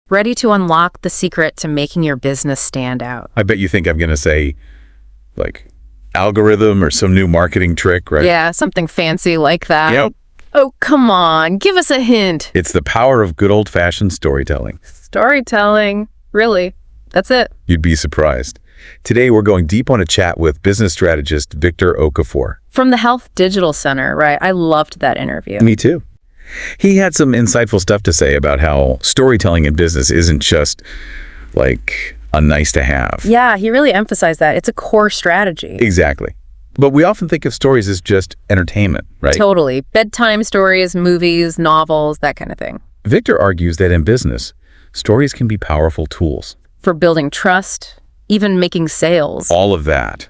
ready to unlock the secret to making your business stand out. I bet you think I'm going to say, like, algorithm or some new marketing trick, right? Yeah, something fancy like that. Yep. Oh, come on. Give us a hint. It's the power of good old-fashioned storytelling. Storytelling. Really? That's it. You'd be surprised. Today, we're going deep on a chat with business strategist Victor Okafor. From the Health Digital Center, right? I loved that interview. Me too. He had some insightful stuff to say about how storytelling in business isn't just like a nice to have. Yeah, he really emphasized that. It's a core strategy. Exactly. But we often think of stories as just entertainment, right? Totally. Bedtime stories, movies, novels, that kind of thing. Victor argues that in business, stories can be powerful tools. For building trust, even making sales. All of that.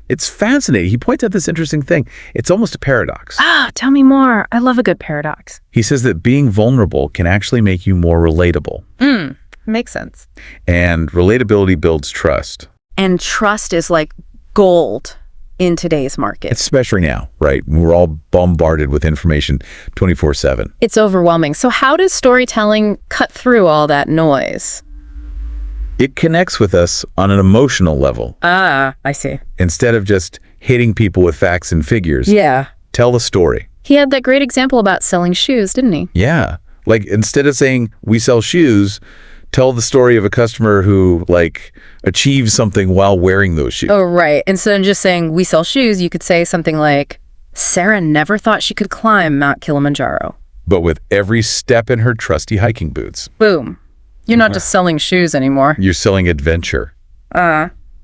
It's fascinating. He points out this interesting thing. It's almost a paradox. Tell me more. I love a good paradox. He says that being vulnerable can actually make you more relatable. Makes sense. And relatability builds trust. And trust is like gold in today's market. Especially now, right? We're all bombarded with information 24/7. It's overwhelming. So how does storytelling cut through all that noise? It connects with us on an emotional level. I see. Instead of just hitting people with facts and figures. Yeah. Tell a story. He had that great example about selling shoes, didn't he? Yeah. Like, instead of saying, we sell shoes, tell the story of a customer who, like, achieved something while wearing those shoes. Oh, right. Instead of just saying, we sell shoes, you could say something like, Sarah never thought she could climb Mount Kilimanjaro. But with every step in her trusty hiking boots. Boom. You're not just selling shoes anymore. You're selling adventure.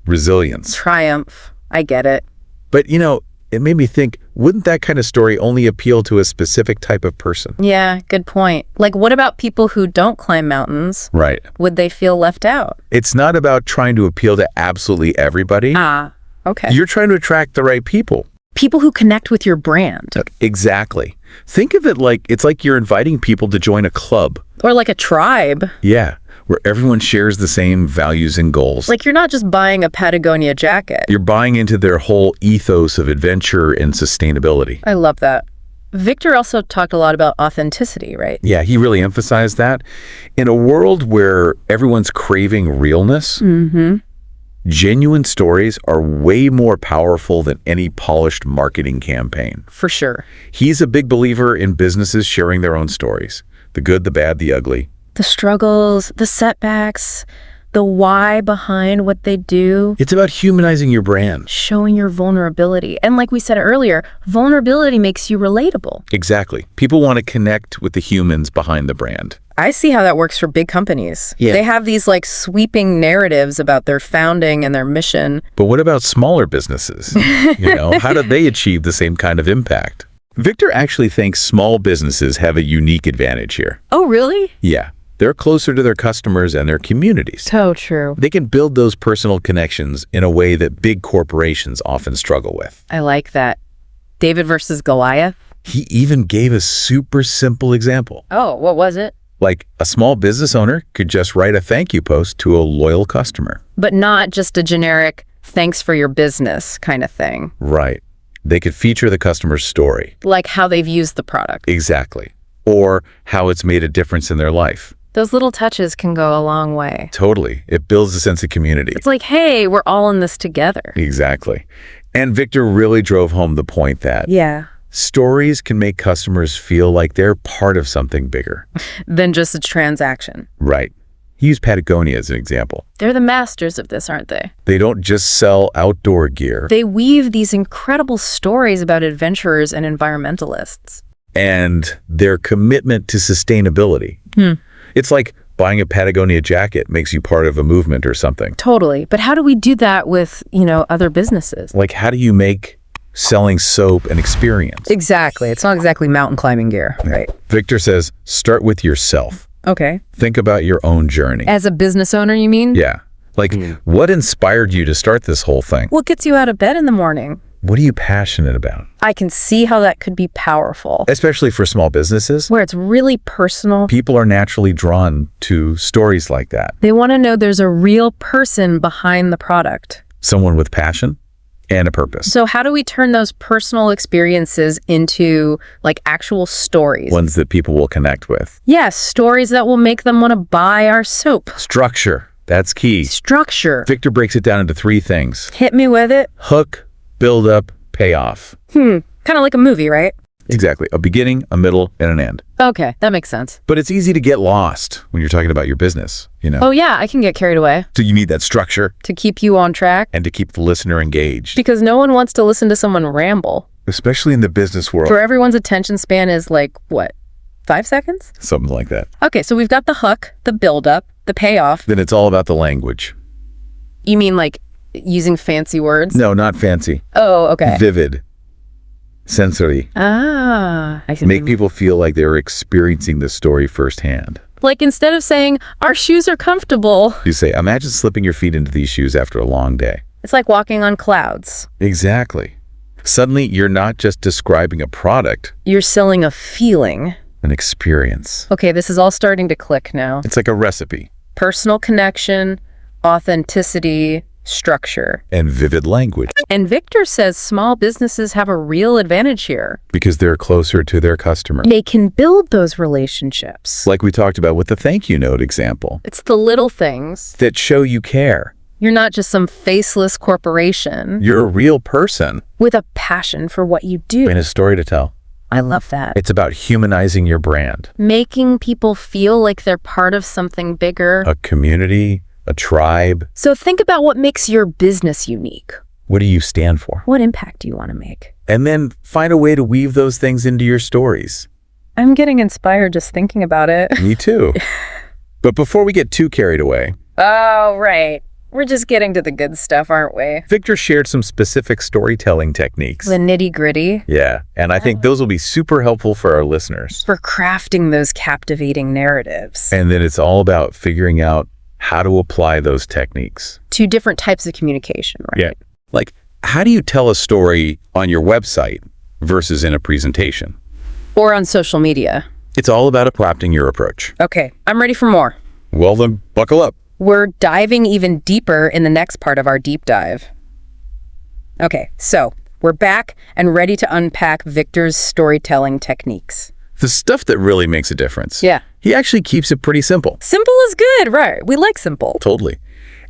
Resilience. Triumph. I get it. But, you know, it made me think, wouldn't that kind of story only appeal to a specific type of person? Yeah, good point. Like, what about people who don't climb mountains? Right. Would they feel left out? It's not about trying to appeal to absolutely everybody. Okay. You're trying to attract the right people. People who connect with your brand. Exactly. Think of it like, it's like you're inviting people to join a club. Or like a tribe. Yeah, where everyone shares the same values and goals. Like, you're not just buying a Patagonia jacket. You're buying into their whole ethos of adventure and sustainability. I love that. Victor also talked a lot about authenticity, right? Yeah, he really emphasized that. In a world where everyone's craving realness, genuine stories are way more powerful than any polished marketing campaign. For sure. He's a big believer in businesses sharing their own stories. The good, the bad, the ugly. The struggles, the setbacks, the why behind what they do. It's about humanizing your brand. Showing your vulnerability. And like we said earlier, vulnerability makes you relatable. Exactly. People want to connect with the humans behind the brand. I see how that works for big companies. Yeah. They have these like sweeping narratives about their founding and their mission. But what about smaller businesses? You know, how do they achieve the same kind of impact? Victor actually thinks small businesses have a unique advantage here. Oh, really? Yeah. They're closer to their customers and their communities. So true. They can build those personal connections in a way that big corporations often struggle with. I like that. David versus Goliath? He even gave a super simple example. Oh, what was it? Like, a small business owner could just write a thank you post to a loyal customer. But not just a generic thanks for your business kind of thing. Right. They could feature the customer's story. Like how they've used the product. Exactly. Or how it's made a difference in their life. Those little touches can go a long way. Totally. It builds a sense of community. It's like, hey, we're all in this together. Exactly. And Victor really drove home the point that stories can make customers feel like they're part of something bigger than just a transaction. Right. He used Patagonia as an example. They're the masters of this, aren't they? They don't just sell outdoor gear. They weave these incredible stories about adventurers and environmentalists. And their commitment to sustainability. It's like buying a Patagonia jacket makes you part of a movement or something. Totally. But how do we do that with, other businesses? Like, how do you make selling soap an experience? Exactly. It's not exactly mountain climbing gear, right? Victor says, start with yourself. Okay. Think about your own journey. As a business owner, you mean? Yeah. Like, what inspired you to start this whole thing? What gets you out of bed in the morning? What are you passionate about? I can see how that could be powerful. Especially for small businesses. Where it's really personal. People are naturally drawn to stories like that. They want to know there's a real person behind the product. Someone with passion? And a purpose. So how do we turn those personal experiences into like actual stories? Ones that people will connect with. Yes, stories that will make them want to buy our soap. Structure. That's key. Structure. Victor breaks it down into 3 things. Hit me with it. Hook, build up, payoff. Kind of like a movie, right? Exactly. A beginning, a middle, and an end. Okay, that makes sense. But it's easy to get lost when you're talking about your business, you know? Oh yeah, I can get carried away. So you need that structure To keep you on track. and to keep the listener engaged, Because no one wants to listen to someone ramble. especially in the business world. For everyone's attention span is like, what, 5 seconds? Something like that. Okay, so we've got the hook, the build-up, the payoff. Then it's all about the language. You mean like using fancy words? No, not fancy. Oh, okay. Vivid. Sensory. I see. Make people feel like they're experiencing the story firsthand. Like instead of saying, our shoes are comfortable, You say, imagine slipping your feet into these shoes after a long day. it's like walking on clouds. Exactly. Suddenly, you're not just describing a product, You're selling a feeling. an experience. Okay, this is all starting to click now. It's like a recipe Personal connection, authenticity, structure. and vivid language And Victor says small businesses have a real advantage here. because they're closer to their customer. They can build those relationships. Like we talked about with the thank you note example, It's the little things. that show you care. You're not just some faceless corporation You're a real person with a passion for what you do. and a story to tell. I love that. It's about humanizing your brand, Making people feel like they're part of something bigger. a community, a tribe. So think about what makes your business unique. What do you stand for? What impact do you want to make? And then find a way to weave those things into your stories. I'm getting inspired just thinking about it. Me too. But before we get too carried away, Oh, right. We're just getting to the good stuff, aren't we? Victor shared some specific storytelling techniques. The nitty-gritty Yeah, and I think those will be super helpful for our listeners. for crafting those captivating narratives. And then it's all about figuring out how to apply those techniques. Two different types of communication, right? Yeah. Like, how do you tell a story on your website versus in a presentation? Or on social media. It's all about adapting your approach. Okay, I'm ready for more. Well, then buckle up. We're diving even deeper in the next part of our deep dive. Okay, so we're back and ready to unpack Victor's storytelling techniques. The stuff that really makes a difference. Yeah. He actually keeps it pretty simple. Simple is good, right? We like simple. Totally.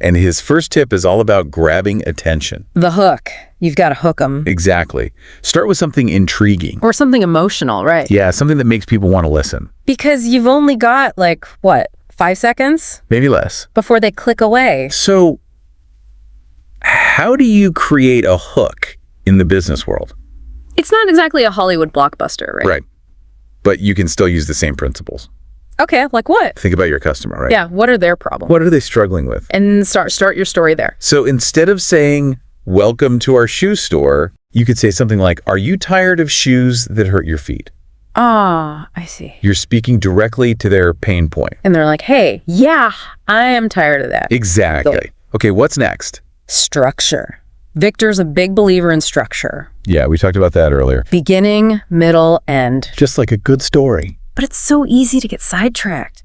And his first tip is all about grabbing attention. The hook. You've got to hook them. Exactly. Start with something intriguing. Or something emotional, right? Yeah, something that makes people want to listen. Because you've only got, like, what, 5 seconds Maybe less. before they click away. So, how do you create a hook in the business world? It's not exactly a Hollywood blockbuster, right? Right. But you can still use the same principles. Okay, like what? Think about your customer, right? Yeah, what are their problems? What are they struggling with? And start your story there. So instead of saying, welcome to our shoe store, you could say something like, are you tired of shoes that hurt your feet? Ah, I see. You're speaking directly to their pain point. And they're like, hey, yeah, I am tired of that. Exactly. Okay, what's next? Structure. Victor's a big believer in structure. Yeah, we talked about that earlier. Beginning, middle, end. Just like a good story. But it's so easy to get sidetracked.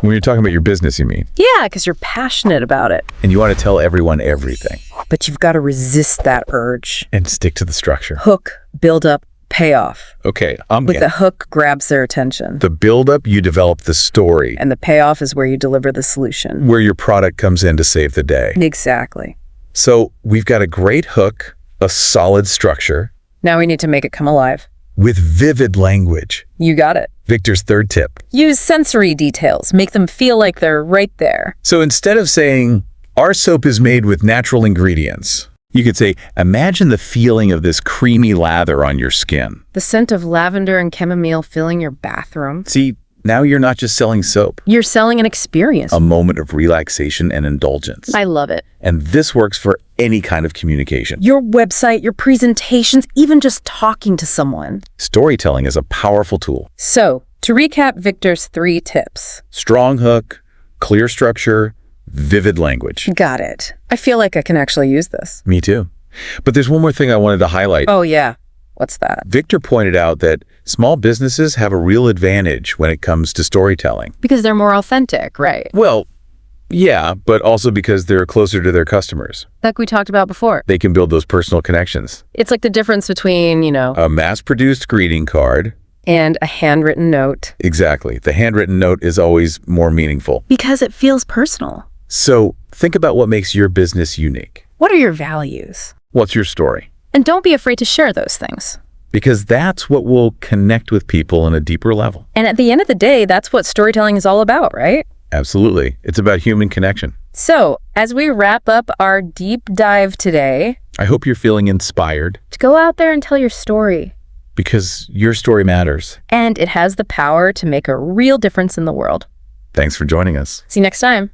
When you're talking about your business, you mean? Yeah, because you're passionate about it. And you want to tell everyone everything. But you've got to resist that urge. And stick to the structure. Hook, build up, payoff. Okay, I'm With getting the hook grabs their attention. the build-up, you develop the story, And the payoff is where you deliver the solution. where your product comes in to save the day. Exactly. So we've got a great hook, a solid structure, Now we need to make it come alive. with vivid language. You got it. Victor's third tip. Use sensory details. Make them feel like they're right there. So instead of saying, our soap is made with natural ingredients, you could say, imagine the feeling of this creamy lather on your skin. The scent of lavender and chamomile filling your bathroom. See, now you're not just selling soap, You're selling an experience. a moment of relaxation and indulgence. I love it. And this works for any kind of communication. Your website, your presentations, even just talking to someone. Storytelling is a powerful tool. So, to recap Victor's 3 tips. Strong hook, clear structure, vivid language. Got it. I feel like I can actually use this. Me too. But there's one more thing I wanted to highlight. Oh, yeah. What's that? Victor pointed out that small businesses have a real advantage when it comes to storytelling. Because they're more authentic, right? Well, Yeah, but also because they're closer to their customers. Like we talked about before. They can build those personal connections. It's like the difference between, A mass-produced greeting card. and a handwritten note. Exactly. The handwritten note is always more meaningful. Because it feels personal. So think about what makes your business unique. What are your values? What's your story? And don't be afraid to share those things. Because that's what will connect with people on a deeper level. And at the end of the day, that's what storytelling is all about, right? Absolutely. It's about human connection. So, as we wrap up our deep dive today, I hope you're feeling inspired to go out there and tell your story. because your story matters. And it has the power to make a real difference in the world. Thanks for joining us. See you next time.